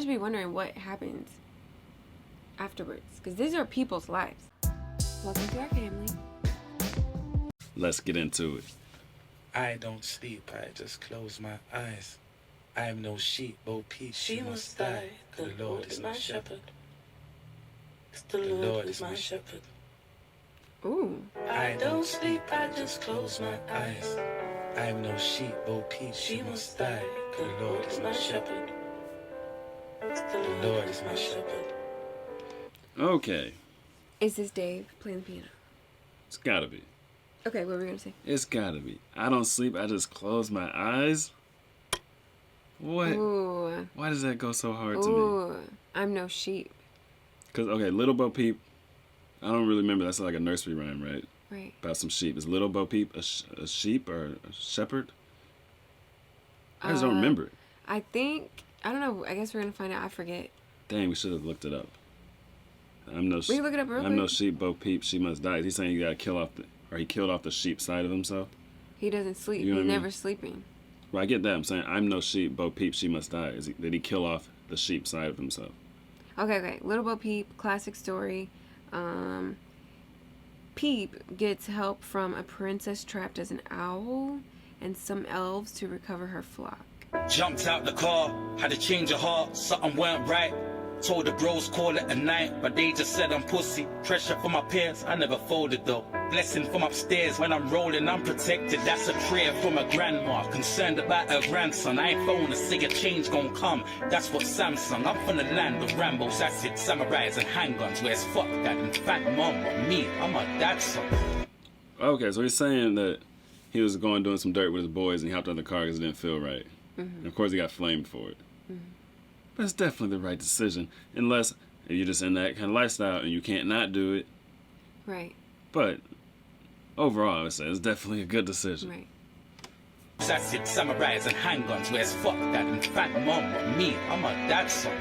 to be wondering what happens afterwards, because these are people's lives. Welcome to our family. Let's get into it. I don't sleep, I just close my eyes. I am no sheep, Bo Peep, she must die. The Lord is my shepherd. The Lord is my shepherd. Ooh. I don't sleep, I just close my eyes. I am no sheep, Bo Peep, she must die. The Lord is my shepherd. The Lord is my shepherd. Okay. Is this Dave playing the piano? It's gotta be. Okay, what were we going to say? It's gotta be. I don't sleep, I just close my eyes. What? Ooh. Why does that go so hard to me? Ooh. I'm no sheep. Because, okay, Little Bo Peep, I don't really remember. That's like a nursery rhyme, right? Right. About some sheep. Is Little Bo Peep a sheep or a shepherd? I just don't remember it. I think, I don't know. I guess we're going to find out. I forget. Dang, we should have looked it up. We can look it up real I'm no quick. sheep, Bo Peep, she must die. Is he saying you gotta kill off he killed off the sheep side of himself? He doesn't sleep. You know He's what I mean? never sleeping. Well, I get that. I'm saying I'm no sheep, Bo Peep, she must die. Did he kill off the sheep side of himself? Okay. Little Bo Peep, classic story. Peep gets help from a princess trapped as an owl and some elves to recover her flock. Jumped out the car, had to change of heart, something went right. Told the bros call it a night, but they just said I'm pussy. Pressure from my peers, I never folded though. Blessing from upstairs, when I'm rolling, I'm protected. That's a prayer from a grandma, concerned about her grandson. I ain't phone to say a change gon' come. That's what Samsung. I'm from the land of Rambos, acid, samurais, and handguns. Where's fuck that and fat mom, but me, I'm a dad's son. Okay, so he's saying that he was doing some dirt with his boys and he hopped out of the car because it didn't feel right. Mm-hmm. And of course he got flamed for it. Mm-hmm. But it's definitely the right decision, unless if you're just in that kind of lifestyle and you can't not do it. Right. But overall, I would say it's definitely a good decision. Right. Acid, samurais, and handguns. Where's fuck that and fat mom, but me, I'm a dad's son.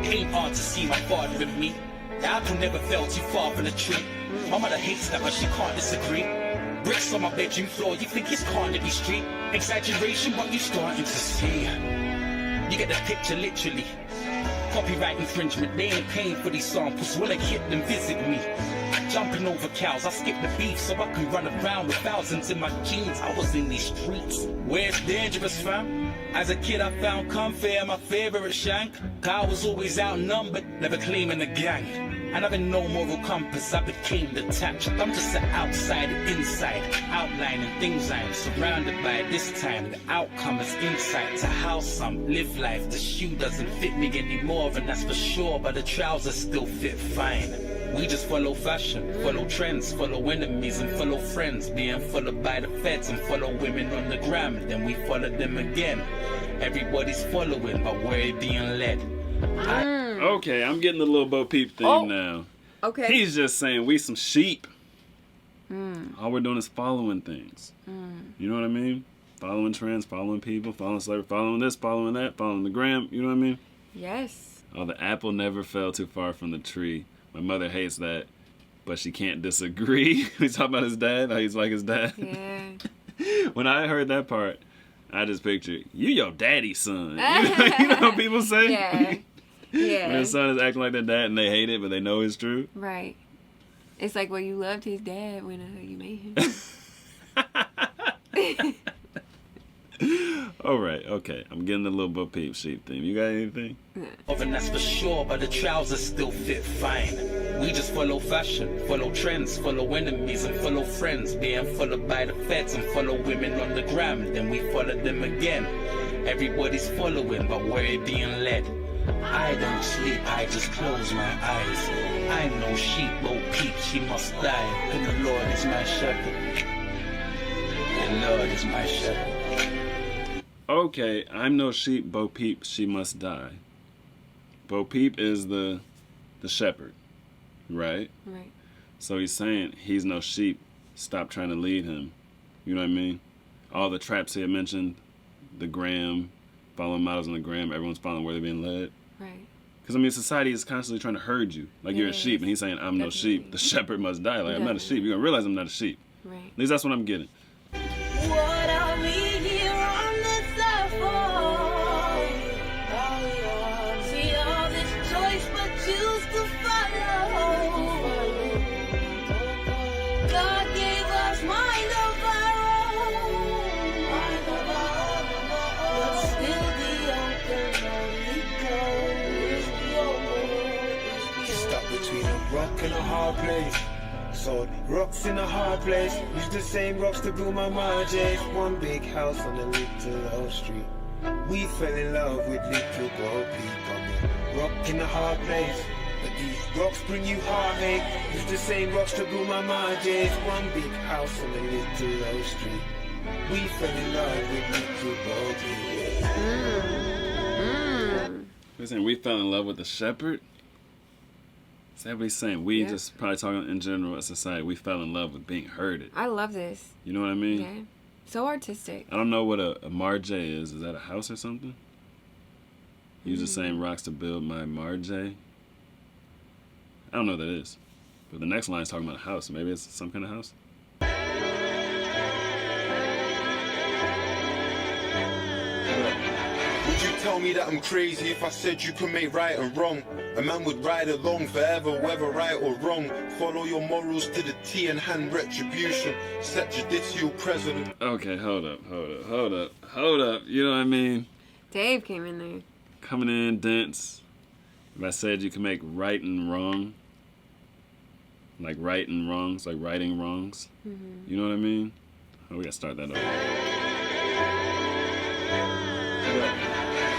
Ain't hard to see my father in me. The apple never fell too far from the tree. My mother hates that, but she can't disagree. Bricks on my bedroom floor, you think it's Carnaby Street. Exaggeration, what you starting to see. You get the picture literally. Copyright infringement, they ain't paying for these samples. When I hit them, visit me. Jumping over cows, I skip the beef so I can run around with thousands in my jeans. I was in these streets. Where's dangerous, fam? As a kid, I found comfort, my favorite shank. I was always outnumbered, never claiming a gang. And having no moral compass, I became detached. I'm just an outside, inside, outlining things I am surrounded by. This time, the outcome is insight to how some live life. The shoe doesn't fit me anymore, and that's for sure, but the trousers still fit fine. We just follow fashion, follow trends, follow enemies and follow friends. Being followed by the feds and follow women on the gram, then we follow them again. Everybody's following, but we're being led. Okay, I'm getting the Little Bo Peep thing now. Okay. He's just saying we some sheep. All we're doing is following things. You know what I mean? Following trends, following people, following slavery, following this, following that, following the gram. You know what I mean? Yes. Oh, the apple never fell too far from the tree. My mother hates that, but she can't disagree. He's talking about his dad, how he's like his dad. Yeah. When I heard that part, I just pictured, you your daddy's son. You know what people say? Yeah. Yeah. When his son is acting like their dad and they hate it, but they know it's true. Right. It's like, well, you loved his dad when you made him. All right, okay. I'm getting the Little Bo Peep sheep theme. You got anything? And that's for sure, but the trousers still fit fine. We just follow fashion, follow trends, follow enemies and follow friends. Being followed by the feds and follow women on the gram, then we follow them again. Everybody's following, but we're being led. I don't sleep, I just close my eyes. I'm no sheep, Bo Peep, she must die. And the Lord is my shepherd. The Lord is my shepherd. Okay, I'm no sheep, Bo Peep, she must die. Bo Peep is the shepherd, right? Right. So he's saying he's no sheep, stop trying to lead him. You know what I mean? All the traps he had mentioned, the gram, following models on the gram, everyone's following where they're being led. Right. Because, I mean, society is constantly trying to herd you. Like you're a sheep, and he's saying, I'm no sheep. The shepherd must die. Like, I'm not a sheep. You're going to realize I'm not a sheep. Right. At least that's what I'm getting. What are we here on this earth for? See, rock in a hard place. Sold rocks in a hard place. Use the same rocks to build my margins. One big house on a little old street. We fell in love with little Bo Peep. I'm a rock in a hard place. But these rocks bring you heartache. Use the same rocks to build my margins. One big house on a little old street. We fell in love with little Bo Peep. You're saying we fell in love with the shepherd? Is that what he's saying? We just probably talking in general as society. We fell in love with being herded. I love this. You know what I mean? Yeah. So artistic. I don't know what a marge is. Is that a house or something? Use the same rocks to build my marge. I don't know what that is. But the next line is talking about a house. Maybe it's some kind of house. Would you tell me that I'm crazy if I said you can make right and wrong? A man would ride along forever, whether right or wrong. Follow your morals to the T and hand retribution. Set judicial president. Okay, hold up. You know what I mean? Dave came in there. Coming in dense. If I said you can make right and wrong, like right and wrongs, like righting wrongs. You know what I mean? Oh, we gotta start that over.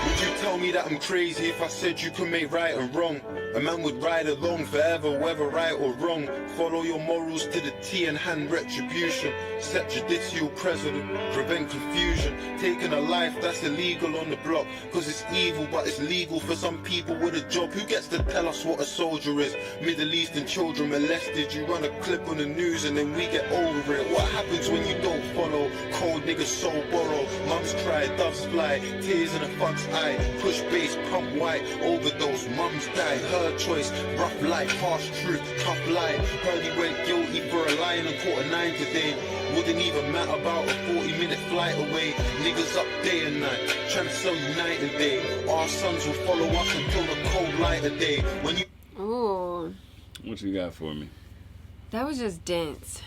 Would you tell me that I'm crazy if I said you can make right and wrong? A man would ride along forever, whether right or wrong. Follow your morals to the T and hand retribution. Set judicial president, prevent confusion. Taking a life that's illegal on the block. Cause it's evil, but it's legal for some people with a job. Who gets to tell us what a soldier is? Middle Eastern children molested. You run a clip on the news and then we get over it. What happens when you don't follow? Cold niggas so borrow. Mums cry, doves fly, tears in a fuck's eye. Push bass, pump white, overdose, mums die. Her choice, rough life, harsh truth, tough lie. Heard he went guilty for a lie and caught a 9 today. Wouldn't even matter about a 40-minute flight away. Niggas up day and night, trying to sell you night and day. Our sons will follow us until the cold light of day. When you... Ooh. What you got for me? That was just dense.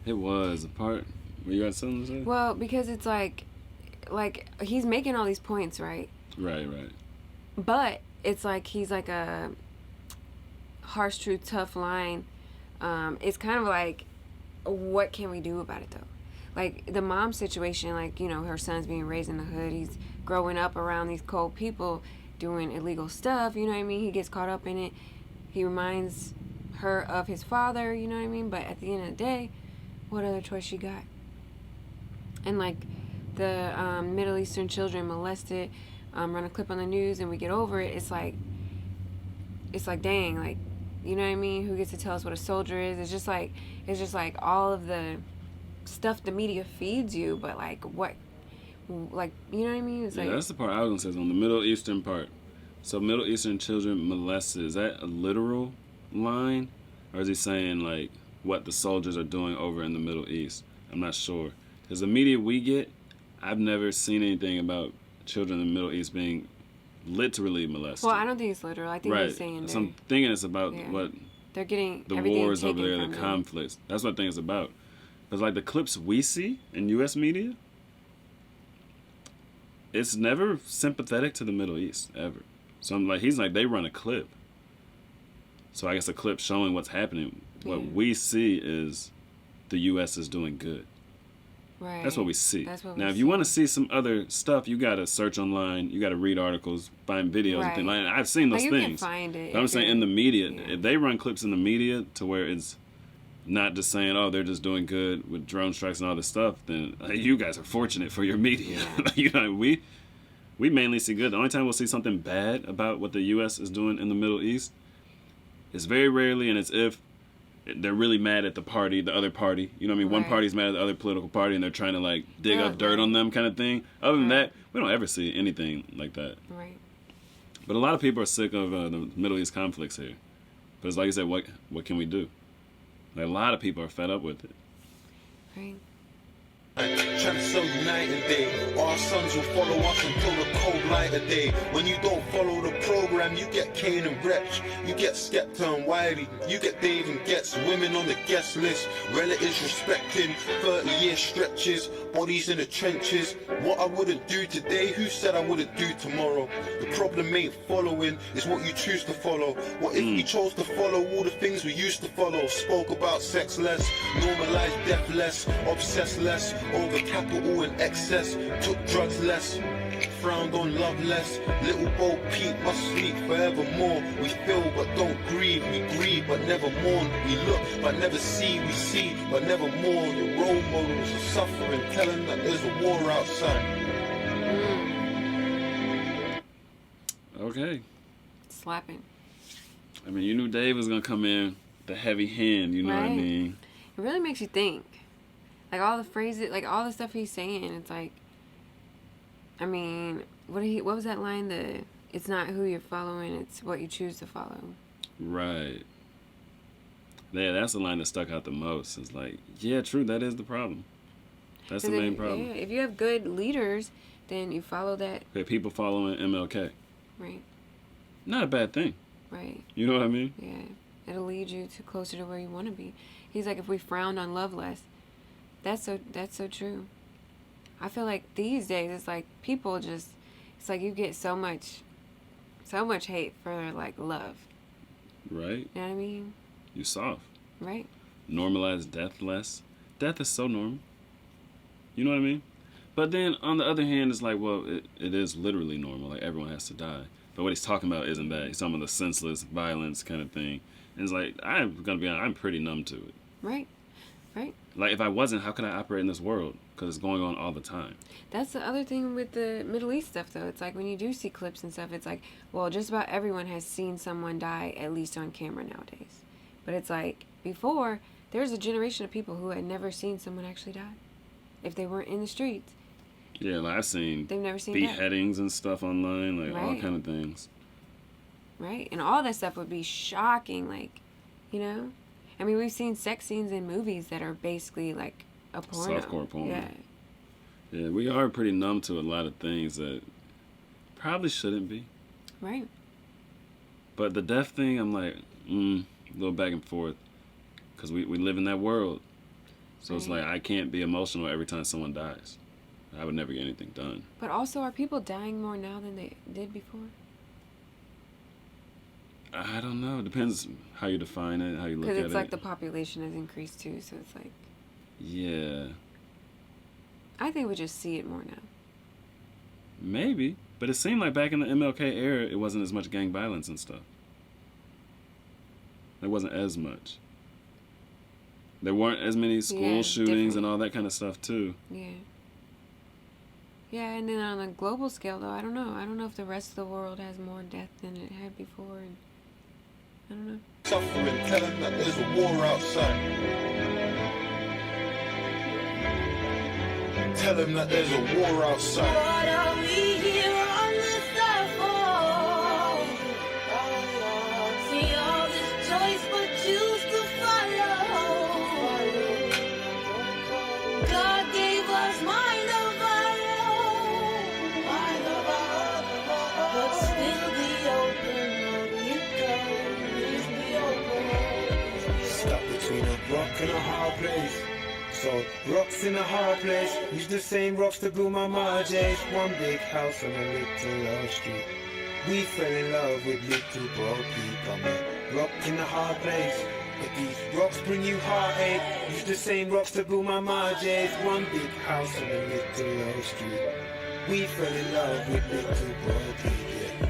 It was a part. You got something to say? Well, because it's like he's making all these points, right? Right. But it's like he's like a harsh truth, tough line. It's kind of like, what can we do about it though? Like the mom situation, like, you know, her son's being raised in the hood. He's growing up around these cold people doing illegal stuff. You know what I mean? He gets caught up in it. He reminds her of his father. You know what I mean? But at the end of the day, what other choice she got? And like the Middle Eastern children molested, run a clip on the news and we get over it. It's like dang, like, you know what I mean? Who gets to tell us what a soldier is? It's just like all of the stuff the media feeds you, but like what, like, you know what I mean? It's like, that's the part I was gonna say on the Middle Eastern part. So Middle Eastern children molested, is that a literal line? Or is he saying like what the soldiers are doing over in the Middle East? I'm not sure. Because the media we get, I've never seen anything about children in the Middle East being literally molested. well, I don't think it's literal. I think he's saying So I'm thinking it's about Yeah. what they're getting the everything wars over taken there, from the them. conflicts. That's what I think it's about. Because like the clips we see in U.S. media, it's never sympathetic to the Middle East, ever. So I'm like, he's like, they run a clip. So I guess a clip showing what's happening. What we see is the U.S. is doing good. Right. That's what we see. That's what now, we if you want to see some other stuff, you got to search online. You got to read articles, find videos, and things like that. I've seen those you things. can find it. But I'm saying in the media, Yeah. if they run clips in the media to where it's not just saying, oh, they're just doing good with drone strikes and all this stuff, then you guys are fortunate for your media. Yeah. You know, we mainly see good. The only time we'll see something bad about what the U.S. is doing in the Middle East is very rarely, and it's if they're really mad at the other party. You know what I mean? One Right. party's mad at the other political party, and they're trying to like dig Yeah, up dirt right. on them, kind of thing. Other than Right. that, we don't ever see anything like that. Right. But a lot of people are sick of the Middle East conflicts here. But it's like I said, what can we do? Like, a lot of people are fed up with it. Right. Trying trying to sell you night and day. Our sons will follow us until the cold light of day. When you don't follow the program, you get Kane and Wretch, you get Skepta and Wiley, you get Dave and Ghetts, women on the guest list, relatives respecting, 30-year stretches, bodies in the trenches. What I wouldn't do today, who said I wouldn't do tomorrow? The problem ain't following, it's what you choose to follow. What if we chose to follow all the things we used to follow? Spoke about sex less, normalized death less, obsessed less, over capital and excess, took drugs less, frowned on love less. Little Bo Peep must sleep forevermore. We feel but don't grieve, we grieve but never mourn. We look but never see, we see but never mourn. The role models are suffering, telling that there's a war outside. Okay. Slapping. I mean, you knew Dave was gonna come in the heavy hand. You know what I Right. mean? It really makes you think. Like all the phrases, like all the stuff he's saying, it's like, I mean, what was that line? It's not who you're following, it's what you choose to follow. Right. Yeah, that's the line that stuck out the most. It's like, yeah, true, that is the problem. That's the main problem. Yeah, if you have good leaders, then you follow that. Okay, people following MLK. Right, Not a bad thing. right. You know what I mean? Yeah, it'll lead you to closer to where you want to be. He's like, if we frowned on love less, that's so true. I feel like these days it's like people just, it's like you get so much hate for like love. Right? You know what I mean? You soft. Right. Normalize death less. Death is so normal. You know what I mean? But then on the other hand, it's like, well, it is literally normal. Like everyone has to die. But what he's talking about isn't that. He's talking about the senseless violence kind of thing. And it's like, I'm gonna be honest, I'm pretty numb to it. Right. Right. Like if I wasn't, how could I operate in this world? Because it's going on all the time. That's the other thing with the Middle East stuff, though. It's like when you do see clips and stuff, it's like, well, just about everyone has seen someone die, at least on camera nowadays. But it's like, before, there's a generation of people who had never seen someone actually die. If they weren't in the streets. Yeah, like I've seen They've never seen that. beheadings and stuff online, like all Right. kind of things. Right? And all that stuff would be shocking, like, you know? I mean, we've seen sex scenes in movies that are basically like a porno. Softcore porn. Yeah. Yeah, we are pretty numb to a lot of things that probably shouldn't be. Right. But the death thing, I'm like, a little back and forth. Because we live in that world. So it's Right. like, I can't be emotional every time someone dies. I would never get anything done. But also, are people dying more now than they did before? I don't know. It depends how you define it, how you look at it. Because it's like the population has increased too, so it's like, Yeah, I think we just see it more now. maybe. But it seemed like back in the MLK era, it wasn't as much gang violence and stuff. There wasn't as much. There weren't as many school Yeah, shootings different. and all that kind of stuff too. Yeah. Yeah, and then on a global scale, though, I don't know. I don't know if the rest of the world has more death than it had before. And I don't know. Suffering, telling that there's a war outside. Tell him that there's a war outside. What are we here on this earth for? See all this choice but choose to follow. God gave us mind of our own. But still the open road you go is the open. Stuck between a rock and a hard place. So rocks in a hard place. Use the same rocks to build my marges. One big house on a little low street. We fell in love with little Bo Peep. I'm a rock in a hard place. But these rocks bring you heartache. Use the same rocks to build my marges. One big house on a little low street. We fell in love with little Bo Peep. Yeah.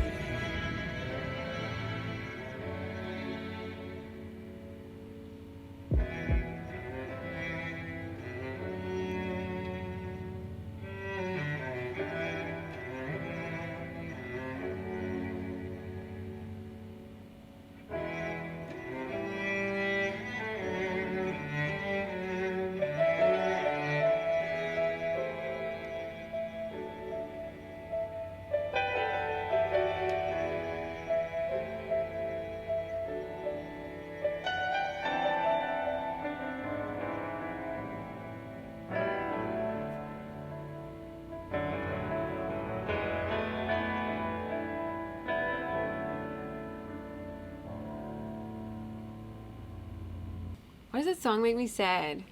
Why does that song make me sad?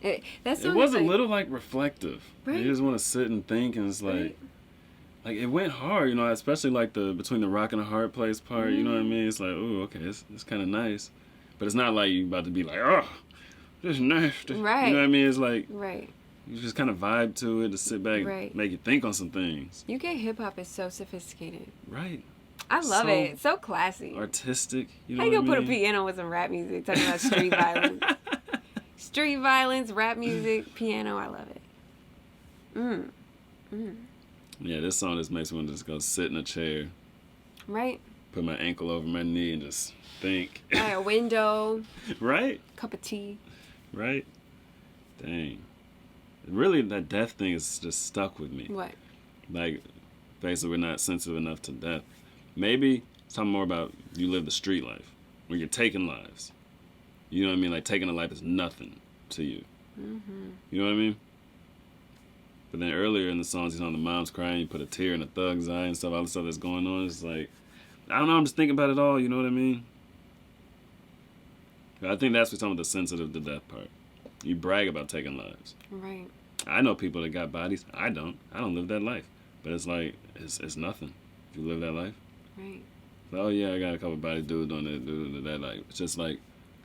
That It song was is a like, little like reflective. Right. You just want to sit and think, and it's like, Right. like it went hard, you know, especially like the between the rock and the hard place part. You know what I mean? It's like, oh, okay, it's kind of nice, but it's not like you about to be like, oh, this is nasty. Right. You know what I mean? It's like right. you just kind of vibe to it to sit back, Right. make you think on some things. UK hip hop is so sophisticated. Right. I love So it. It's so classy. Artistic. You know How you what gonna I put a mean? piano with some rap music talking about street violence? Street violence, rap music, piano. I love it. Yeah, this song just makes me want to just go sit in a chair, Right? put my ankle over my knee, and just think. By a window, Right? cup of tea. Right? Dang. Really, that death thing is just stuck with me. What? Like, basically, we're not sensitive enough to death. Maybe it's talking more about you live the street life, when you're taking lives. You know what I mean? Like, taking a life is nothing to you. Mm-hmm. You know what I mean? But then earlier in the songs, he's on the mom's crying, you put a tear in a thug's eye and stuff, all the stuff that's going on. It's like, I don't know, I'm just thinking about it all, you know what I mean? But I think that's what some of the sensitive to death part. You brag about taking lives. Right. I know people that got bodies. I don't live that life. But it's like, it's nothing if you live that life. Right. So, oh yeah, I got a couple bodies doing that. Like, it's just like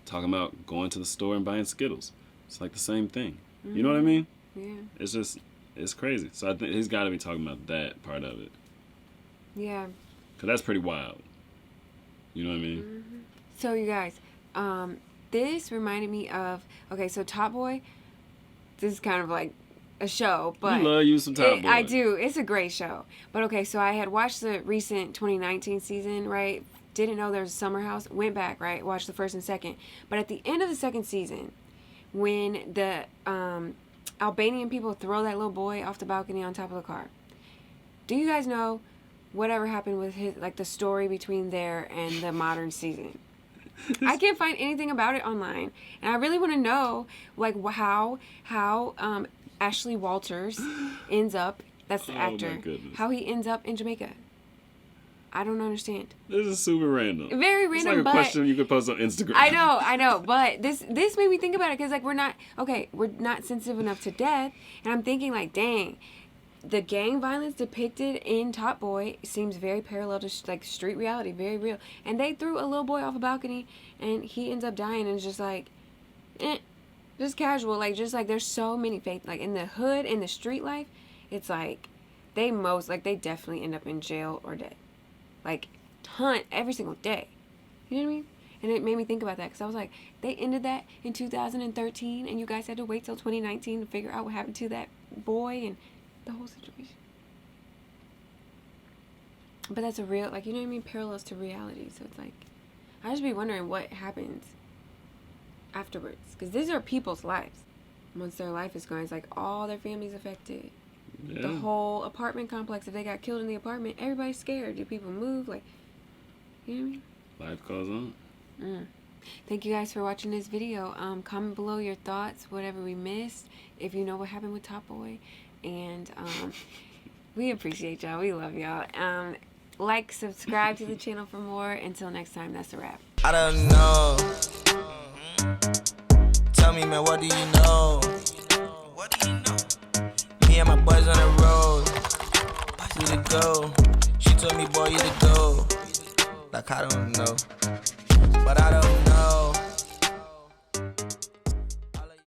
talking about going to the store and buying Skittles. It's like the same thing. Mm-hmm. You know what I mean? Yeah. It's just, it's crazy. So I think he's got to be talking about that part of it. Yeah. Because that's pretty wild. You know what I mean? Mm-hmm. So you guys, this reminded me of, okay, so Top Boy, this is kind of like a show, but You love you some Top Boy. I do. It's a great show. But okay, so I had watched the recent 2019 season, right? Didn't know there was a summer house. Went back, right? Watched the first and second. But at the end of the second season, when the Albanian people throw that little boy off the balcony on top of the car, do you guys know whatever happened with his, like, the story between there and the modern season? I can't find anything about it online, and I really want to know, like, how Ashley Walters ends up. That's the Oh, actor. my goodness. How he ends up in Jamaica. I don't understand. This is super random. Very It's random, like a but question you could post on Instagram. I know, but this made me think about it, because like we're not sensitive enough to death, and I'm thinking like, dang, the gang violence depicted in Top Boy seems very parallel to like street reality, very real. And they threw a little boy off a balcony, and he ends up dying, and it's just like, just casual, like just like there's so many fake, like in the hood, in the street life, it's like they definitely end up in jail or dead, like every single day. You know what I mean? And it made me think about that, because I was like, they ended that in 2013, and you guys had to wait till 2019 to figure out what happened to that boy and the whole situation. But that's a real, like, you know what I mean, parallels to reality. So it's like, I just be wondering what happens afterwards, because these are people's lives. Once their life is gone, it's like all their family's affected. Yeah. The whole apartment complex, if they got killed in the apartment, everybody's scared. Do people move? Like, you know what I mean? Life goes on. Thank you guys for watching this video. Comment below your thoughts, whatever we missed, if you know what happened with Top Boy. And we appreciate y'all. We love y'all. Like, subscribe to the channel for more. Until next time, that's a wrap. I don't know. Tell me, man, what do you know? What do you know? Me and my boys on the road. You to go. She told me, boy, you to go. Like, I don't know. But I don't know.